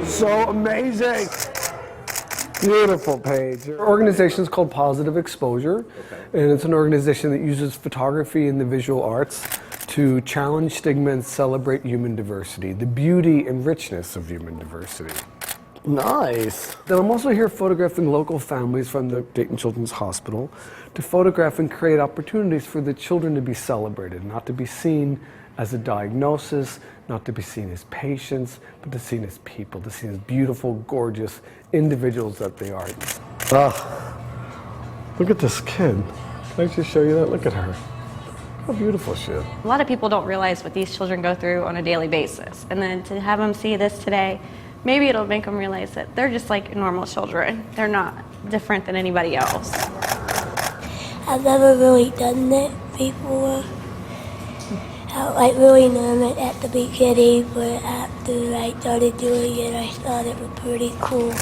So amazing. Beautiful page. Our organization is called Positive Exposure, and it's an organization that uses photography and the visual arts to challenge stigma and celebrate human diversity, the beauty and richness of human diversity. Nice. Then I'm also here photographing local families from the Dayton Children's Hospital to photograph and create opportunities for the children to be celebrated, not to be seen as a diagnosis, not to be seen as patients, but to be seen as people, to be seen as beautiful, gorgeous individuals that they are. Look at this kid. Can I just show you that? Look at her. How beautiful she is. A lot of people don't realize what these children go through on a daily basis. And then to have them see this today, maybe it'll make them realize that they're just like normal children. They're not different than anybody else. I've never really done that before. I really learned it at the beginning, but after I started doing it, I thought it was pretty cool.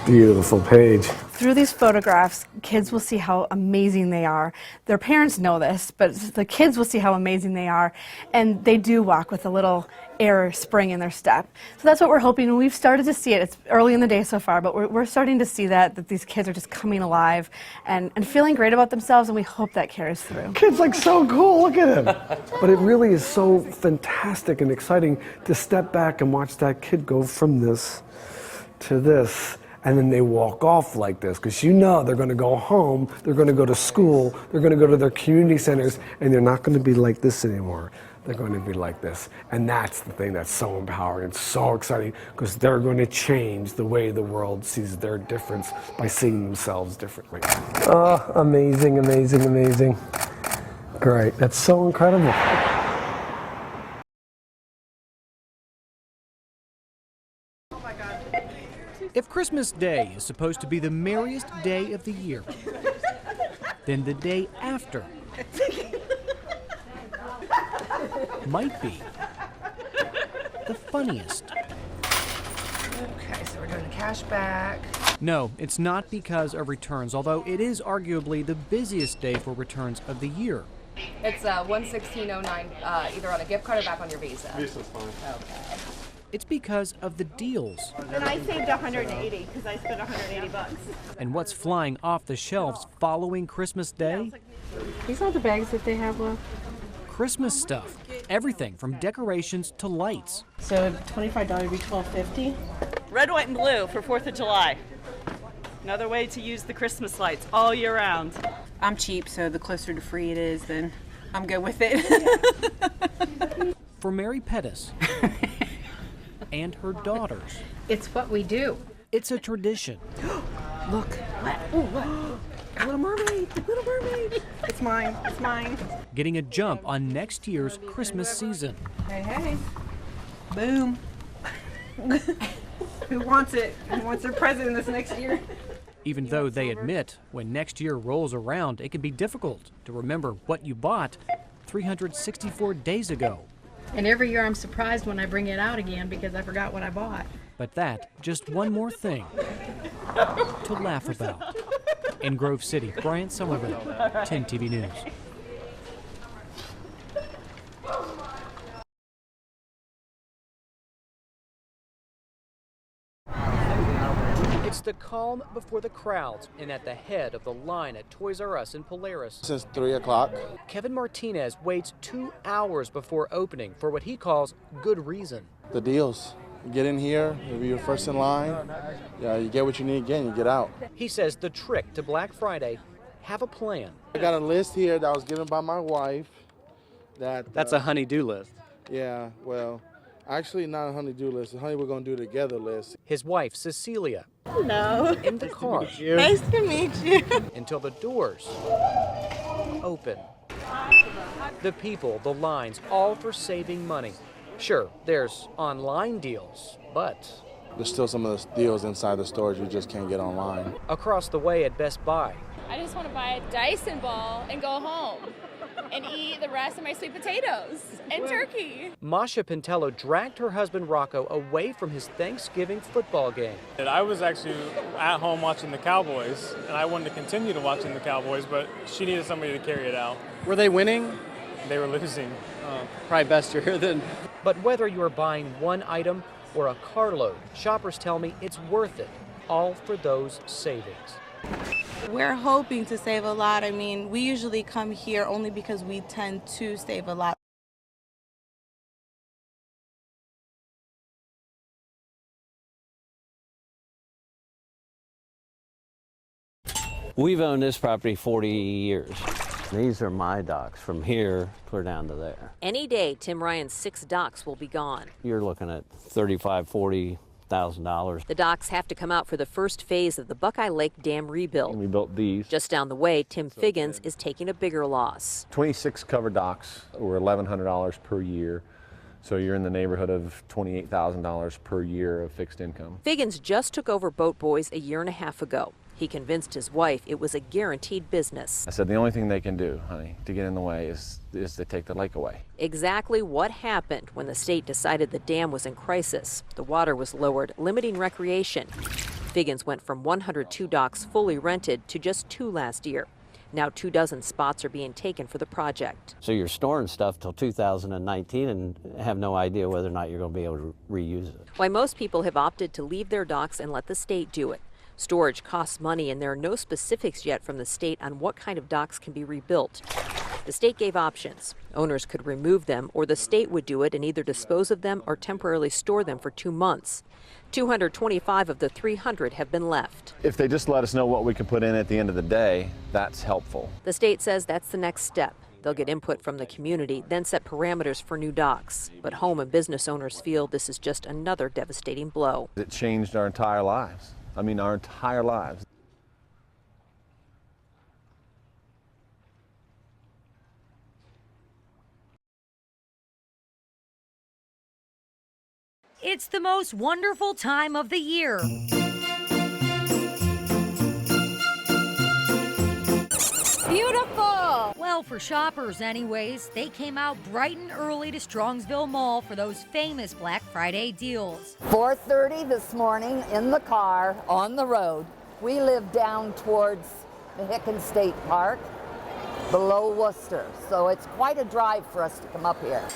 Beautiful page. Through these photographs, kids will see how amazing they are. Their parents know this, but the kids will see how amazing they are, and they do walk with a little air spring in their step. So that's what we're hoping, and we've started to see it. It's early in the day so far, but we're starting to see that these kids are just coming alive and feeling great about themselves, and we hope that carries through. Kid's like so cool, look at him. But it really is so fantastic and exciting to step back and watch that kid go from this to this. And then they walk off like this, because you know they're going to go home, they're going to go to school, they're going to go to their community centers, and they're not going to be like this anymore. They're going to be like this. And that's the thing that's so empowering and so exciting, because they're going to change the way the world sees their difference by seeing themselves differently. Oh, amazing, amazing, amazing. Great, that's so incredible. If Christmas Day is supposed to be the merriest day of the year, then the day after might be the funniest. Okay, so we're doing the cash back. No, it's not because of returns, although it is arguably the busiest day for returns of the year. It's $116.09, either on a gift card or back on your Visa. Visa's fine. Okay. It's because of the deals. And I saved 180 because I spent 180 bucks. And what's flying off the shelves following Christmas Day? These are the bags that they have left. Christmas stuff. Everything from decorations to lights. So $25 would be $12.50. Red, white, and blue for 4th of July. Another way to use the Christmas lights all year round. I'm cheap, so the closer to free it is, then I'm good with it. For Mary Pettis and her daughters. It's what we do. It's a tradition. Look. What? Ooh, what? Little Mermaid. Little Mermaid. It's mine. It's mine. Getting a jump on next year's Christmas season. Hey, hey. Boom. Who wants it? Who wants their present this next year? Even though they admit when next year rolls around, it can be difficult to remember what you bought 364 days ago. And every year I'm surprised when I bring it out again because I forgot what I bought. But that, just one more thing to laugh about. In Grove City, Bryant Somerville, 10 TV News. It's the calm before the crowds and at the head of the line at Toys R Us in Polaris. Since 3 o'clock. Kevin Martinez waits 2 hours before opening for what he calls good reason. The deals. You get in here, you'll be your first in line. Yeah, you get what you need again, you get out. He says the trick to Black Friday, have a plan. I got a list here that was given by my wife. That's a honey-do list. Yeah, well, actually not a honey-do list. A honey we're going to do together list. His wife, Cecilia. Hello. In the car. Nice to meet you. Until the doors open. The people, the lines, all for saving money. Sure, there's online deals, but there's still some of the deals inside the stores you just can't get online. Across the way at Best Buy. I just want to buy a Dyson ball and go home and eat the rest of my sweet potatoes and turkey. Masha Pintello dragged her husband Rocco away from his Thanksgiving football game. I was actually at home watching the Cowboys, and I wanted to continue to watching the Cowboys, but she needed somebody to carry it out. Were they winning? They were losing. Probably best you're here then. But whether you're buying one item or a carload. Shoppers tell me it's worth it, all for those savings. We're hoping to save a lot. I mean, we usually come here only because we tend to save a lot. We've owned this property 40 years. These are my docks from here clear down to there. Any day, Tim Ryan's 6 docks will be gone. You're looking at $35,000–$40,000. The docks have to come out for the first phase of the Buckeye Lake Dam rebuild. We built these. Just down the way, Tim Figgins is taking a bigger loss. 26 covered docks were $1,100 per year. So you're in the neighborhood of $28,000 per year of fixed income. Figgins just took over Boat Boys a year and a half ago. He convinced his wife it was a guaranteed business. I said, the only thing they can do, honey, to get in the way is to take the lake away. Exactly what happened when the state decided the dam was in crisis. The water was lowered, limiting recreation. Figgins went from 102 docks fully rented to just 2 last year. Now 24 spots are being taken for the project. So you're storing stuff till 2019 and have no idea whether or not you're going to be able to reuse it. Why most people have opted to leave their docks and let the state do it. Storage costs money, and there are no specifics yet from the state on what kind of docks can be rebuilt. The state gave options. Owners could remove them, or the state would do it and either dispose of them or temporarily store them for 2 months. 225 of the 300 have been left. If they just let us know what we can put in at the end of the day, that's helpful. The state says that's the next step. They'll get input from the community, then set parameters for new docks. But home and business owners feel this is just another devastating blow. It changed our entire lives. I mean, our entire lives. It's the most wonderful time of the year. Beautiful! Well, for shoppers anyways, they came out bright and early to Strongsville Mall for those famous Black Friday deals. 4:30 this morning in the car on the road. We live down towards the Hicken State Park below Worcester, so it's quite a drive for us to come up here.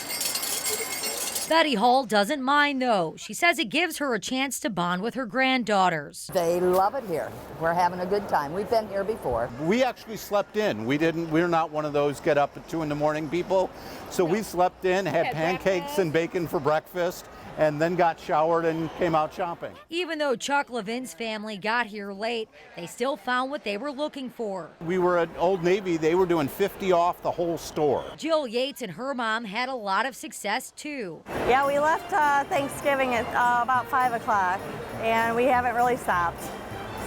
Betty Hall doesn't mind though. She says it gives her a chance to bond with her granddaughters. They love it here. We're having a good time. We've been here before. We actually slept in. We're not one of those get up at 2 in the morning people. So we slept in, had pancakes and bacon for breakfast, and then got showered and came out shopping. Even though Chuck Levin's family got here late, they still found what they were looking for. We were at Old Navy. They were doing 50 off the whole store. Jill Yates and her mom had a lot of success too. Yeah, we left Thanksgiving at about 5 o'clock, and we haven't really stopped.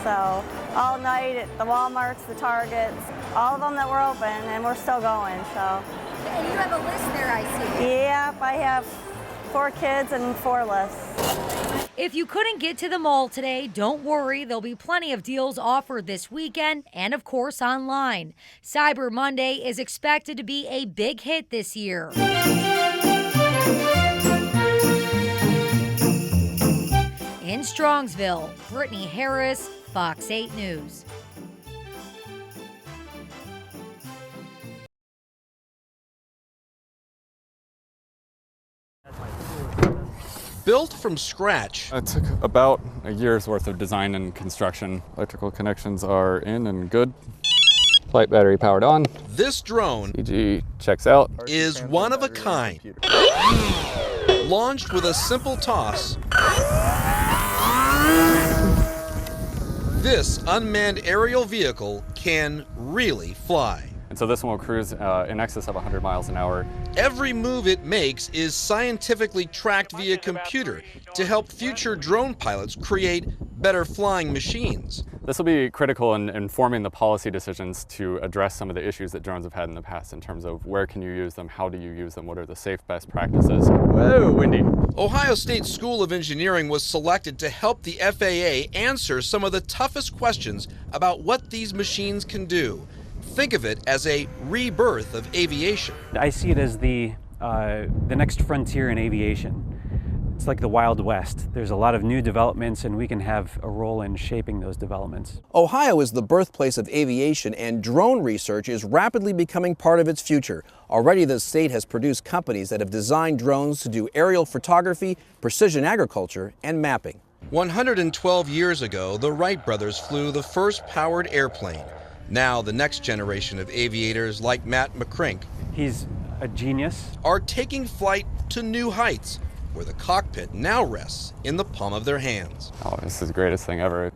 So all night at the Walmarts, the Targets, all of them that were open, and we're still going. So. And you have a list there, I see. Yep, I have 4 kids and 4 lists. If you couldn't get to the mall today, don't worry. There'll be plenty of deals offered this weekend and, of course, online. Cyber Monday is expected to be a big hit this year. In Strongsville, Brittany Harris, Fox 8 News. Built from scratch. It took about a year's worth of design and construction. Electrical connections are in and good. Flight battery powered on. This drone CG checks out. Is one of a kind. Launched with a simple toss. This unmanned aerial vehicle can really fly. And so this one will cruise in excess of 100 miles an hour. Every move it makes is scientifically tracked via computer to help future drone pilots create better flying machines. This will be critical in informing the policy decisions to address some of the issues that drones have had in the past in terms of where can you use them, how do you use them, what are the safe best practices. Whoa, windy. Ohio State School of Engineering was selected to help the FAA answer some of the toughest questions about what these machines can do. Think of it as a rebirth of aviation. I see it as the next frontier in aviation. It's like the Wild West. There's a lot of new developments, and we can have a role in shaping those developments. Ohio is the birthplace of aviation, and drone research is rapidly becoming part of its future. Already the state has produced companies that have designed drones to do aerial photography, precision agriculture, and mapping. 112 years ago, the Wright brothers flew the first powered airplane. Now the next generation of aviators like Matt McCrink, he's a genius, are taking flight to new heights, where the cockpit now rests in the palm of their hands. Oh, this is the greatest thing ever.